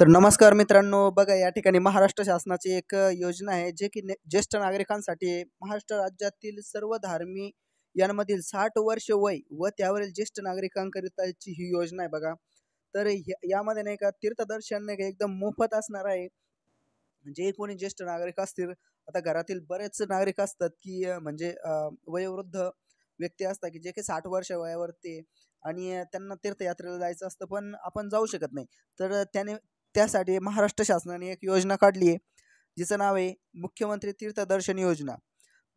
तर नमस्कार मित्रांनो, बघा या ठिकाणी महाराष्ट्र शासनाची एक योजना आहे जे की ज्येष्ठ नागरिकांसाठी आहे. महाराष्ट्र राज्यातील सर्व धार्मिक यांमधील 60 वर्ष वय व त्यावरील ज्येष्ठ नागरिकांकरिताची ही योजना आहे बघा. तर यामध्ये नाही का तीर्थदर्शन नाही का एकदम मोफत असणार आहे. जे कोणी ज्येष्ठ नागरिक असतील, आता घरातील बरेच नागरिक असतात की म्हणजे वयोवृद्ध व्यक्ती असतात की जे की 60 वर्ष वयावरती आणि त्यांना तीर्थयात्रेला जायचं असतं पण आपण जाऊ शकत नाही. तर त्यासाठी महाराष्ट्र शासनाने एक योजना काढली आहे, जिचं नाव आहे मुख्यमंत्री तीर्थदर्शन योजना.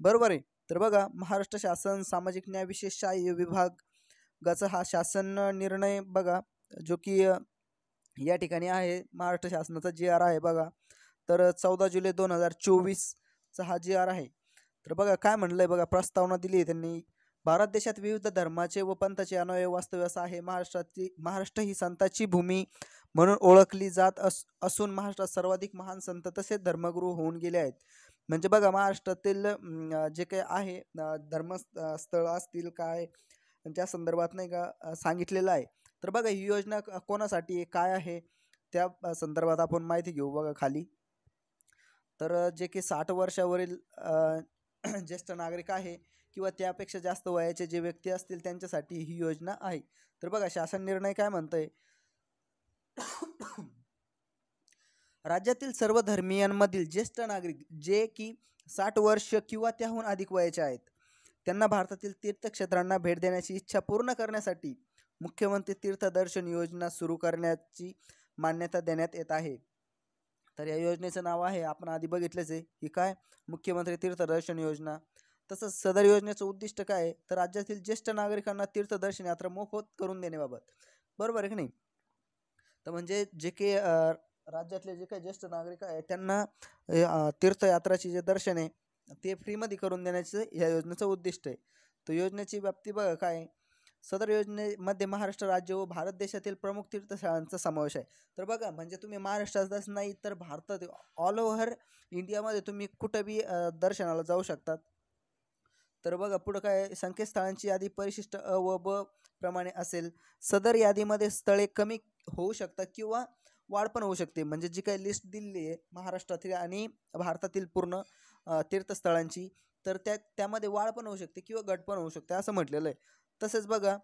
बरोबर आहे. तर बघा महाराष्ट्र शासन सामाजिक न्याय विशेष सहाय्य विभागाचा हा शासन निर्णय बघा, जो की या ठिकाणी आहे महाराष्ट्र शासनाचा जी आर आहे बघा. तर 14 जुलै 2024 चा हा जी आर आहे. तर बघा काय म्हणलंय बघा, प्रस्तावना दिली आहे त्यांनी. भारत देशात विविध धर्माचे व पंथाचे अन्वय वास्तव्यास आहे. महाराष्ट्र ही संतांची भूमी म्हणून ओळखली जात असून महाराष्ट्रात सर्वाधिक महान संत तसेच धर्मगुरू होऊन गेले आहेत. म्हणजे बघा महाराष्ट्रातील जे काही आहे धर्मस्थळ असतील काय त्या संदर्भात नाही का सांगितलेलं आहे. तर बघा ही योजना कोणासाठी आहे, काय आहे, त्या संदर्भात आपण माहिती घेऊ बघा खाली. तर जे की 60 वर्षावरील ज्येष्ठ नागरिक आहे किंवा त्यापेक्षा जास्त वयाचे जे व्यक्ती असतील त्यांच्यासाठी ही योजना आहे. तर बघा शासन निर्णय काय म्हणतंय, राज्यातील सर्व धर्मियांमधील ज्येष्ठ नागरिक जे की 60 वर्ष किंवा त्याहून अधिक वयाचे आहेत त्यांना भारतातील तीर्थक्षेत्रांना भेट देण्याची इच्छा पूर्ण करण्यासाठी मुख्यमंत्री तीर्थदर्शन योजना सुरू करण्याची मान्यता देण्यात येत आहे. तर या योजनेचं नाव आहे, आपण आधी बघितलंच आहे की काय, मुख्यमंत्री तीर्थदर्शन योजना. तसंच सदर योजनेचं उद्दिष्ट काय आहे, तर राज्यातील ज्येष्ठ नागरिकांना तीर्थदर्शन यात्रा मोफत करून देण्याबाबत. बरोबर आहे की नाही. तर म्हणजे जे काही राज्यातले जे काही ज्येष्ठ नागरिक आहे त्यांना तीर्थयात्राचे जे दर्शन आहे ते फ्रीमध्ये करून देण्याचं या योजनेचं उद्दिष्ट आहे. तर योजनेची व्याप्ती बघा काय, सदर योजनेमध्ये महाराष्ट्र राज्य व भारत देशातील प्रमुख तीर्थस्थळांचा समावेश आहे. तर बघा म्हणजे तुम्ही महाराष्ट्रातच नाही तर भारतात ऑल ओव्हर इंडियामध्ये तुम्ही कुठं बी दर्शनाला जाऊ शकतात. तर बघा पुढं काय, संकेतस्थळांची यादी परिशिष्ट अ व ब प्रमाणे असेल. सदर यादीमध्ये स्थळे कमी होऊ शकतात किंवा वाढ पण होऊ शकते. म्हणजे जी काही लिस्ट दिलेली आहे महाराष्ट्रातील आणि भारतातील पूर्ण तीर्थस्थळांची, तर त्यामध्ये वाढ पण होऊ शकते किंवा घट पण होऊ शकते असं म्हटलेलं आहे. तसेच बघा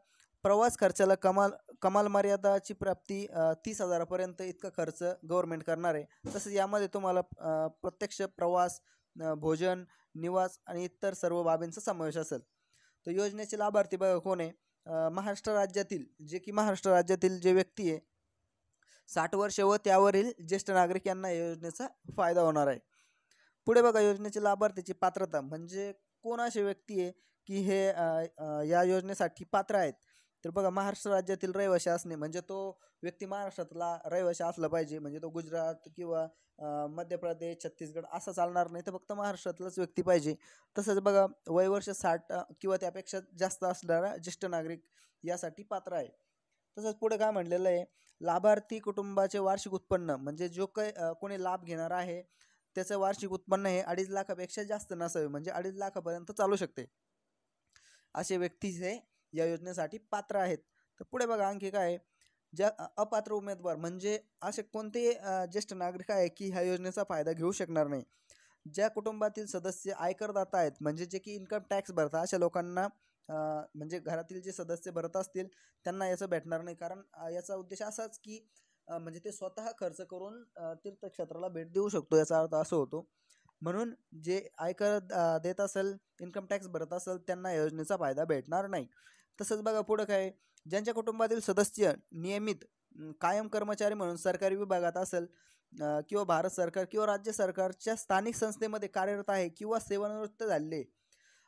प्रवास खर्चाला कमाल कमाल मर्यादाची प्राप्ती 30,000पर्यंत इतका खर्च गव्हर्नमेंट करणार आहे. तसंच यामध्ये तुम्हाला प्रत्यक्ष प्रवास, भोजन, निवास आणि इतर सर्व बाबींचा समावेश असेल. तर योजनेचे लाभार्थी बघा कोण आहे, महाराष्ट्र राज्यातील महाराष्ट्र राज्यातील जे व्यक्ती आहे 60 वर्ष व त्यावरील ज्येष्ठ नागरिक यांना या योजनेचा फायदा होणार आहे. पुढे बघा योजनेचे लाभार्थीची पात्रता, म्हणजे कोण असे व्यक्ती आहे की हे या योजनेसाठी पात्र आहेत. तर बघा महाराष्ट्र राज्यातील रहिवासी असणे, म्हणजे तो व्यक्ती महाराष्ट्रातला रहिवासी असला पाहिजे. म्हणजे तो गुजरात किंवा मध्य प्रदेश, छत्तीसगड असं चालणार नाही, तर फक्त महाराष्ट्रातलाच व्यक्ती पाहिजे. तसंच बघा वयवर्ष 60 किंवा त्यापेक्षा जास्त असणारा ज्येष्ठ नागरिक यासाठी पात्र आहे. तसंच पुढे काय म्हणलेलं आहे, लाभार्थी कुटुंबाचे वार्षिक उत्पन्न, म्हणजे जो काही कोणी लाभ घेणार आहे त्याचं वार्षिक उत्पन्न हे 2.5 लाखापेक्षा जास्त नसावे. म्हणजे 2.5 लाखापर्यंत चालू शकते असे व्यक्ती हे या योजनेसाठी पात्र आहेत. तर पुढे बघा आणखी काय, ज्या अपात्र उमेदवार, म्हणजे असे कोणते ज्येष्ठ नागरिक आहे की ह्या योजनेचा फायदा घेऊ शकणार नाही. ज्या कुटुंबातील सदस्य आयकरदाता आहेत, म्हणजे जे की इन्कम टॅक्स भरतात अशा लोकांना, म्हणजे घरातील जे सदस्य भरत असतील त्यांना याचं भेटणार नाही. कारण याचा उद्देश असाच की म्हणजे ते स्वतः खर्च करून तीर्थक्षेत्राला भेट देऊ शकतो, याचा अर्थ असं होतो. म्हणून जे आयकर देत असेल, इन्कम टॅक्स भरत असेल त्यांना योजनेचा फायदा भेटणार नाही. तसंच बघा पुढं काय, ज्यांच्या कुटुंबातील सदस्य नियमित कायम कर्मचारी म्हणून सरकारी विभागात असेल किंवा भारत सरकार किंवा राज्य सरकारच्या स्थानिक संस्थेमध्ये कार्यरत आहे किंवा सेवानिवृत्त झाले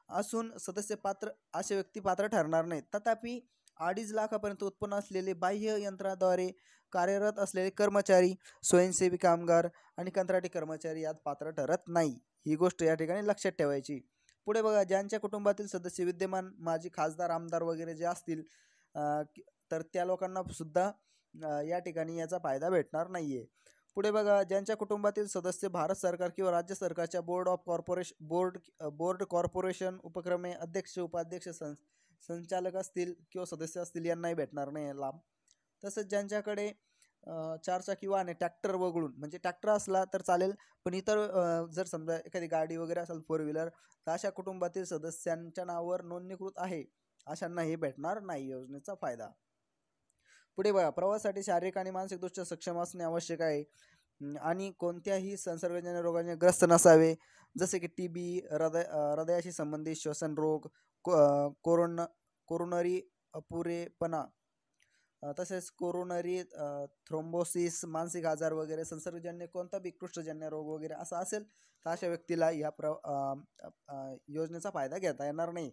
असून सदस्य पात्र असे व्यक्ती पात्र ठरणार नाहीत. तथापि 2.5 लाखापर्यंत उत्पन्न असलेले बाह्य यंत्राद्वारे कार्यरत असलेले कर्मचारी, स्वयंसेवी कामगार आणि कंत्राटी कर्मचारी यात पात्र ठरत नाही. ही गोष्ट या ठिकाणी लक्षात ठेवायची. पुढे बघा, ज्यांच्या कुटुंबातील सदस्य विद्यमान माजी खासदार, आमदार वगैरे जे असतील तर त्या लोकांना सुद्धा या ठिकाणी याचा फायदा भेटणार नाहीये. पुढे बघा, ज्यांच्या कुटुंबातील सदस्य भारत सरकार किंवा राज्य सरकारच्या बोर्ड कॉर्पोरेशन उपक्रमे अध्यक्ष, उपाध्यक्ष, संचालक असतील किंवा सदस्य असतील यांनाही भेटणार नाही लाभ. तसंच ज्यांच्याकडे चारचाकी वाहने ट्रॅक्टर वगळून, म्हणजे ट्रॅक्टर असला तर चालेल, पण इतर जर समजा एखादी गाडी वगैरे असेल 4 व्हीलर, तर अशा कुटुंबातील सदस्यांच्या नावावर नोंदणीकृत आहे अशांना हे भेटणार नाही योजनेचा फायदा. पुढे बघा, प्रवासासाठी शारीरिक आणि मानसिकदृष्ट्या सक्षम असणे आवश्यक आहे आणि कोणत्याही संसर्गजन्य रोगाने ग्रस्त नसावे, जसे की TB, हृदयाशी संबंधित श्वसन रोग, कोरोनरी अपुरेपणा, तसेच कोरोनरी थ्रोम्बोसिस, मानसिक आजार वगैरे, संसर्गजन्य कोणता बी कृष्ठजन्य रोग वगैरे असा असेल तर अशा व्यक्तीला या योजनेचा फायदा घेता येणार नाही.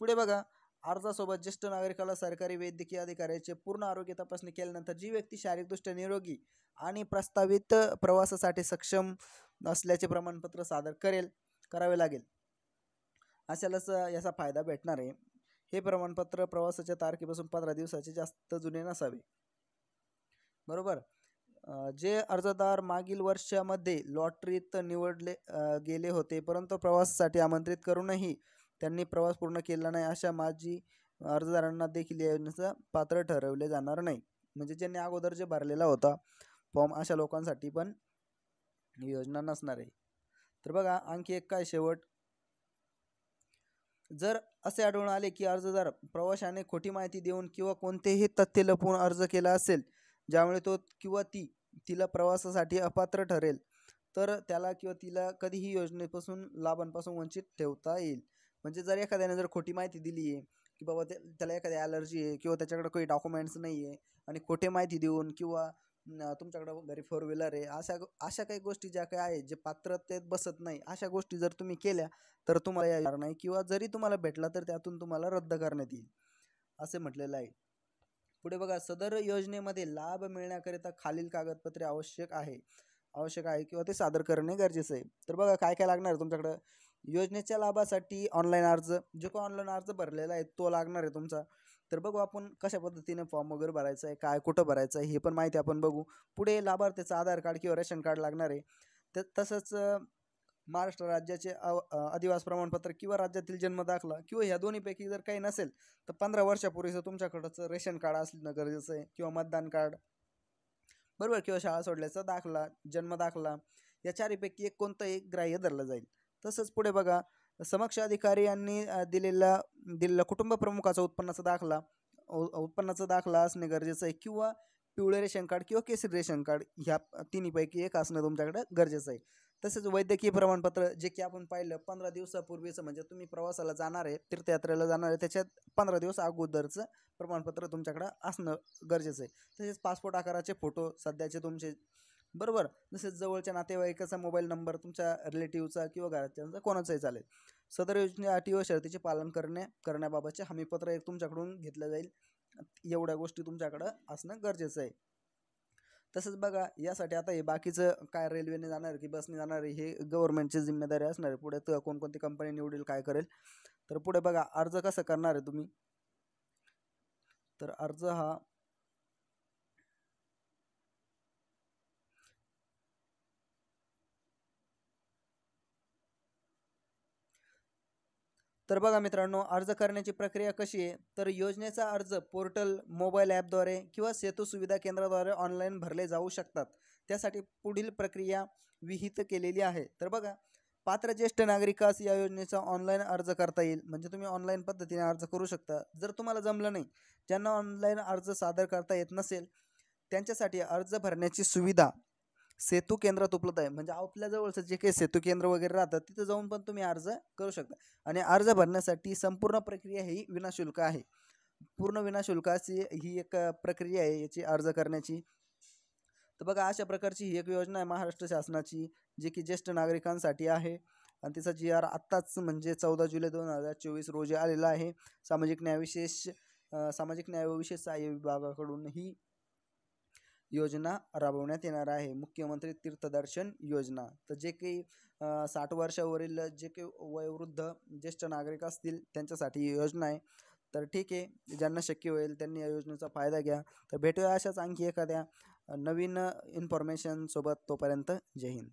पुढे बघा, अर्जासोबत ज्येष्ठ नागरिकाला सरकारी वैद्यकीय अधिकाऱ्याचे पूर्ण आरोग्य तपासणी केल्यानंतर जी व्यक्ती शारीरिकदृष्ट्या निरोगी आणि प्रस्तावित प्रवासासाठी सक्षम असल्याचे प्रमाणपत्र सादर करावे लागेल, अशालाच याचा फायदा भेटणार आहे. हे प्रमाणपत्र प्रवासाच्या तारखेपासून 15 दिवसाचे जास्त जुने नसावे. बरोबर. जे अर्जदार मागील वर्षामध्ये लॉटरीत निवडले गेले होते परंतु प्रवासासाठी आमंत्रित करूनही त्यांनी प्रवास पूर्ण केला नाही, अशा माजी अर्जदारांना देखील या योजनेचा पात्र ठरवले जाणार नाही. म्हणजे ज्यांनी अगोदर जे भरलेला होता फॉर्म, अशा लोकांसाठी पण ही योजना नसणार आहे. तर बघा, आणखी एक काय शेवट, जर असे आढळून आले की अर्जदार प्रवाशाने खोटी माहिती देऊन किंवा कोणतेही तथ्य लपवून अर्ज केला असेल ज्यामुळे तो किंवा तिला प्रवासासाठी अपात्र ठरेल, तर त्याला किंवा तिला कधीही योजनेपासून लाभांपासून वंचित ठेवता येईल. म्हणजे जर एखाद्याने जर खोटी माहिती दिली आहे की बाबा त्याला एखादी ॲलर्जी आहे किंवा त्याच्याकडे काही डॉक्युमेंट्स नाही आहे आणि खोटी माहिती देऊन किंवा तुमच्याकडे घरी 4 व्हीलर आहे, अशा काही गोष्टी ज्या काही आहेत जे पात्रतेत बसत नाही, अशा गोष्टी जर तुम्ही केल्या तर तुम्हाला येणार नाही किंवा जरी तुम्हाला भेटला तर त्यातून तुम्हाला रद्द करण्यात येईल असे म्हटलेलं आहे. पुढे बघा, सदर योजनेमध्ये लाभ मिळण्याकरिता खालील कागदपत्रे आवश्यक आहे किंवा ते सादर करणे गरजेचं आहे. तर बघा, काय काय लागणार आहे तुमच्याकडं. योजनेच्या लाभासाठी ऑनलाईन अर्ज, जो काही ऑनलाईन अर्ज भरलेला आहे तो लागणार आहे तुमचा. तर बघू आपण कशा पद्धतीने फॉर्म वगैरे भरायचा आहे, काय कुठं भरायचं आहे हे पण माहिती आपण बघू. पुढे लाभार्थीचं आधार कार्ड किंवा रेशन कार्ड लागणार आहे. तसंच महाराष्ट्र राज्याचे अधिवास प्रमाणपत्र किंवा राज्यातील जन्म दाखला किंवा ह्या दोन्हीपैकी जर काही नसेल तर 15 वर्षापूर्वीचं तुमच्याकडचं रेशन कार्ड असणं गरजेचं आहे किंवा मतदान कार्ड, बरोबर, किंवा शाळा सोडल्याचा दाखला, जन्म दाखला, या चारीपैकी एक कोणतं एक ग्राह्य धरलं जाईल. तसंच पुढे बघा, समक्ष अधिकारी यांनी दिलेला कुटुंब प्रमुखाचा उत्पन्नाचा दाखला असणे गरजेचं आहे किंवा पिवळे रेशन कार्ड किंवा केसरी रेशन कार्ड, ह्या तिन्हीपैकी एक असणं तुमच्याकडे गरजेचं आहे. तसेच वैद्यकीय प्रमाणपत्र, जे की आपण पाहिलं 15 दिवसापूर्वीचं, म्हणजे तुम्ही प्रवासाला जाणार आहे, तीर्थयात्रेला जाणार आहे, त्याच्यात 15 दिवस अगोदरचं प्रमाणपत्र तुमच्याकडे असणं गरजेचं आहे. तसेच पासपोर्ट आकाराचे फोटो सध्याचे तुमचे, बरोबर, तसेच जवळच्या नातेवाईकाचा मोबाईल नंबर, तुमच्या रिलेटिव्हचा किंवा घराच्यांचा कोणाचाही चालेल. सदर योजने अटी व शर्तीचे पालन करण्याबाबतचे हमीपत्र एक तुमच्याकडून घेतलं जाईल. एवढ्या गोष्टी तुमच्याकडं असणं गरजेचं आहे. तसंच बघा, यासाठी आता हे बाकीचं काय रेल्वेने जाणार की बसने जाणार हे गव्हर्नमेंटची जिम्मेदारी असणार आहे. पुढे तर कोणकोणती कंपनी निवडेल, काय करेल. तर पुढे बघा, अर्ज कसं करणार आहे तुम्ही. तर अर्ज हा तर बघा मित्रांनो, अर्ज करण्याची प्रक्रिया कशी आहे. तर योजनेचा अर्ज पोर्टल, मोबाईल ॲपद्वारे किंवा सेतू सुविधा केंद्राद्वारे ऑनलाईन भरले जाऊ शकतात. त्यासाठी पुढील प्रक्रिया विहित केलेली आहे. तर बघा, पात्र ज्येष्ठ नागरिकास या योजनेचा ऑनलाईन अर्ज करता येईल. म्हणजे तुम्ही ऑनलाईन पद्धतीने अर्ज करू शकता. जर तुम्हाला जमलं नाही, ज्यांना ऑनलाईन अर्ज सादर करता येत नसेल, त्यांच्यासाठी अर्ज भरण्याची सुविधा सेतू केंद्रात उपलब्ध आहे. म्हणजे आपल्या जवळचं जे काही सेतू केंद्र वगैरे राहतात तिथं जाऊन पण तुम्ही अर्ज करू शकता. आणि अर्ज भरण्यासाठी संपूर्ण प्रक्रिया ही विनाशुल्क आहे. पूर्ण विनाशुल्काची ही एक प्रक्रिया आहे याची अर्ज करण्याची. तर बघा, अशा प्रकारची ही एक योजना आहे महाराष्ट्र शासनाची, जी की ज्येष्ठ नागरिकांसाठी आहे आणि तिचा GR आत्ताच म्हणजे 14 जुलै 2024 रोजी आलेला आहे. सामाजिक न्याय व विशेष सहाय्य विभागाकडून ही योजना राबवण्यात येणार आहे. मुख्यमंत्री तीर्थदर्शन योजना. तर जे काही 60 वर्षावरील जे काही वयोवृद्ध ज्येष्ठ नागरिक असतील त्यांच्यासाठी ही योजना आहे. तर ठीक आहे, ज्यांना शक्य होईल त्यांनी या योजनेचा फायदा घ्या. तर भेटूया अशाच आणखी एखाद्या नवीन इन्फॉर्मेशन सोबत. तोपर्यंत जय हिंद.